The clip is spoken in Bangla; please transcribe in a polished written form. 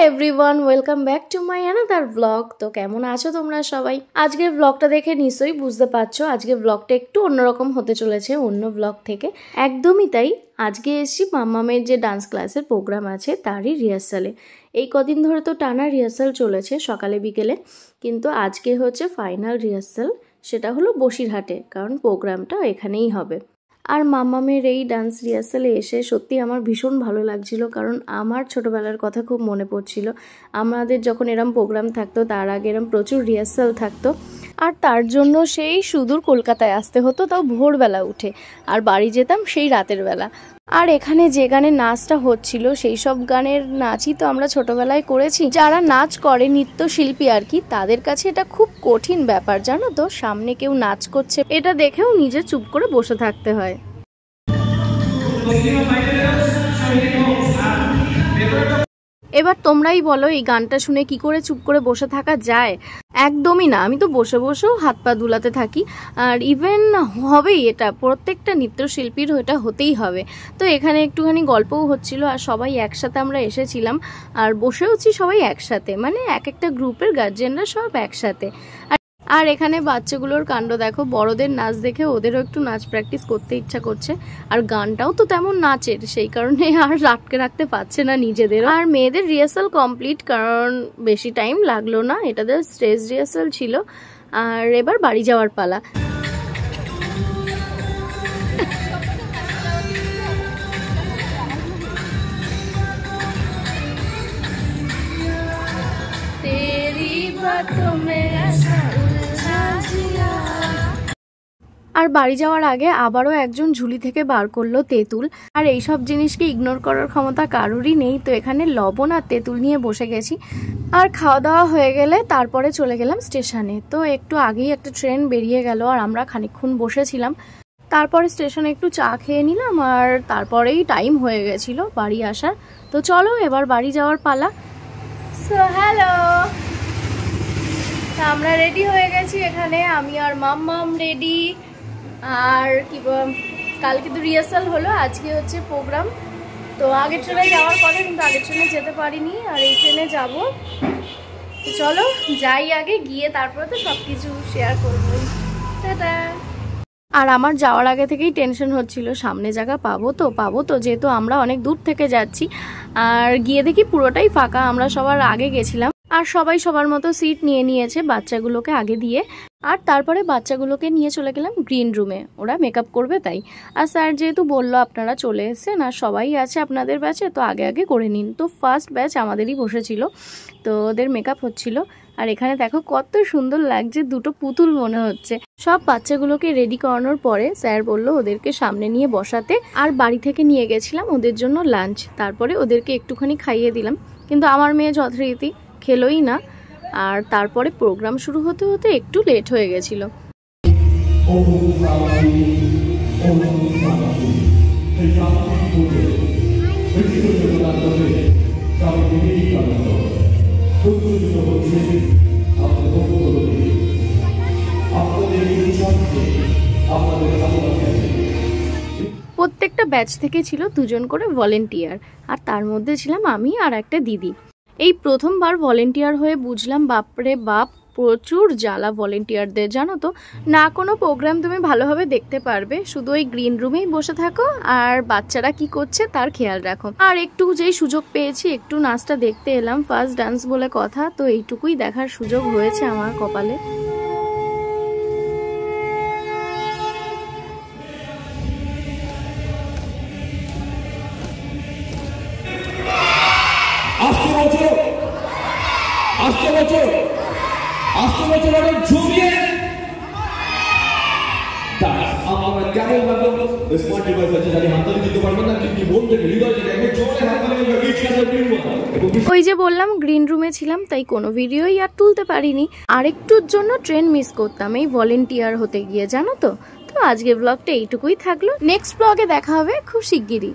Everyone, welcome back to my another blog. তো কেমন আছো তোমরা সবাই? আজকের ব্লগটা দেখে নিশ্চয়ই বুঝতে পারছো আজকের ব্লগটা একটু অন্যরকম হতে চলেছে অন্য ব্লগ থেকে। একদমই তাই, আজকে এসেছি মাম্মামের যে ডান্স ক্লাসের প্রোগ্রাম আছে তারই রিহার্সালে। এই কদিন ধরে তো টানা রিহার্সাল চলেছে সকালে বিকেলে, কিন্তু আজকে হচ্ছে ফাইনাল রিহার্সাল, সেটা হলো বসিরহাটে, কারণ প্রোগ্রামটা এখানেই হবে। আর মাম্মামের এই ডান্স রিহার্সালে এসে সত্যি আমার ভীষণ ভালো লাগছিল, কারণ আমার ছোটোবেলার কথা খুব মনে পড়ছিল। আমাদের যখন এরম প্রোগ্রাম থাকতো তার আগে এরম প্রচুর রিহার্সাল থাকতো, আর তার জন্য সেই সুদূর কলকাতায় আসতে হতো, তাও ভোরবেলা উঠে, আর বাড়ি যেতাম সেই রাতের বেলা। আর এখানে যে গানের নাচটা হচ্ছিল সেই সব গানের নাচই তো আমরা ছোটবেলায় করেছি। যারা নাচ করে, নৃত্যশিল্পী আর কি, তাদের কাছে এটা খুব কঠিন ব্যাপার, জানো তো। সামনে কেউ নাচ করছে এটা দেখেও নিজে চুপ করে বসে থাকতে হয়। এবার তোমরাই বলো, এই গানটা শুনে কি করে চুপ করে বসে থাকা যায়? একদমই না। আমি তো বসে বসেও হাত পা দুলাতে থাকি, আর ইভেন হবেই, এটা প্রত্যেকটা নৃত্যশিল্পীর এটা হতেই হবে। তো এখানে একটুখানি গল্পও হচ্ছিল, আর সবাই একসাথে আমরা এসেছিলাম, আর বসেওছি সবাই একসাথে, মানে এক একটা গ্রুপের গার্জেনরা সব একসাথে। আর এখানে বাচ্চাগুলোর কাণ্ড দেখো, বড়দের নাচ দেখে ওদেরও একটু নাচ প্র্যাকটিস করতে ইচ্ছা করছে, আর গানটাও তো তেমন নাচের, সেই কারণে আর আটকে রাখতে পারছে না নিজেদেরও। আর মেয়েদের রিহার্সাল কমপ্লিট, কারণ বেশি টাইম লাগলো না, এটাদের স্টেজ রিহার্সাল ছিল। আর এবার বাড়ি যাওয়ার পালা। আর বাড়ি যাওয়ার আগে আবারও একজন ঝুলি থেকে বার করলো তেঁতুল, আর এইসব জিনিসকে ইগনোর করার ক্ষমতা কারোরই নেই। তো এখানে লবণ আর তেঁতুল নিয়ে বসে গেছি, আর খাওয়া দাওয়া হয়ে গেলে তারপরে চলে গেলাম স্টেশনে। তো একটু আগেই একটা ট্রেন বেরিয়ে গেল, আর আমরা খানিকক্ষণ বসেছিলাম, তারপরে স্টেশনে একটু চা খেয়ে নিলাম, আর তারপরেই টাইম হয়ে গেছিল বাড়ি আসার। তো চলো এবার বাড়ি যাওয়ার পালা। সো হ্যালো, আমরা রেডি হয়ে গেছি, এখানে আমি আর মাম্মাম রেডি। আর কি কালকে তো রিহার্সাল হলো, আজকে হচ্ছে প্রোগ্রাম। তো আগের ট্রেনে যাওয়ার কথা, কিন্তু আগের ট্রেনে যেতে পারিনি, আর এই ট্রেনে যাব। তো চলো যাই, আগে গিয়ে তারপরে তো সব কিছু শেয়ার করবো। টাটা। আর আমার যাওয়ার আগে থেকেই টেনশন হচ্ছিল, সামনে জায়গা পাবো তো, যেহেতু আমরা অনেক দূর থেকে যাচ্ছি। আর গিয়ে দেখি পুরোটাই ফাঁকা, আমরা সবার আগে গেছিলাম, আর সবাই সবার মতো সিট নিয়ে নিয়েছে বাচ্চাগুলোকে আগে দিয়ে। আর তারপরে বাচ্চাগুলোকে নিয়ে চলে গেলাম গ্রিন রুমে, ওরা মেকআপ করবে তাই। আর স্যার যেহেতু বললো আপনারা চলে এসেছেন আর সবাই আছে আপনাদের ব্যাচে, তো আগে আগে করে নিন। তো ফার্স্ট ব্যাচ আমাদেরই বসেছিল, তো ওদের মেকআপ হচ্ছিল। আর এখানে দেখো কত সুন্দর লাগছে, দুটো পুতুল মনে হচ্ছে। সব বাচ্চাগুলোকে রেডি করানোর পরে স্যার বলল ওদেরকে সামনে নিয়ে বসাতে, আর বাড়ি থেকে নিয়ে গেছিলাম ওদের জন্য লাঞ্চ। তারপরে ওদেরকে একটুখানি খাইয়ে দিলাম, কিন্তু আমার মেয়ে যথারীতি খেলোই না। আর তারপরে প্রোগ্রাম শুরু হতে হতে একটু লেট হয়ে গেছিল। প্রত্যেকটা ব্যাচ থেকে ছিল দুজন করে ভলেন্টিয়ার, আর তার মধ্যে ছিলাম আমি আর একটা দিদি। এই প্রথমবার ভলেন্টিয়ার হয়ে বুঝলাম, বাপরে বাপ, প্রচুর জ্বালা ভলেন্টিয়ারদের, জানো তো। না কোনো প্রোগ্রাম তুমি ভালোভাবে দেখতে পারবে, শুধু ওই গ্রিন রুমেই বসে থাকো আর বাচ্চারা কি করছে তার খেয়াল রাখো। আর একটু যেই সুযোগ পেয়েছি একটু নাচটা দেখতে এলাম, ফার্স্ট ডান্স বলে কথা, তো এইটুকুই দেখার সুযোগ হয়েছে আমার কপালে। ওই যে বললাম গ্রিন রুমে ছিলাম, তাই কোনো ভিডিওই আর তুলতে পারিনি। আরেকটুর জন্য ট্রেন মিস করতাম এই ভলেন্টিয়ার হতে গিয়ে, জানো তো। তো আজকে ব্লগটা এইটুকুই থাকলো, নেক্সট ব্লগে দেখা হবে খুব শিগগিরই।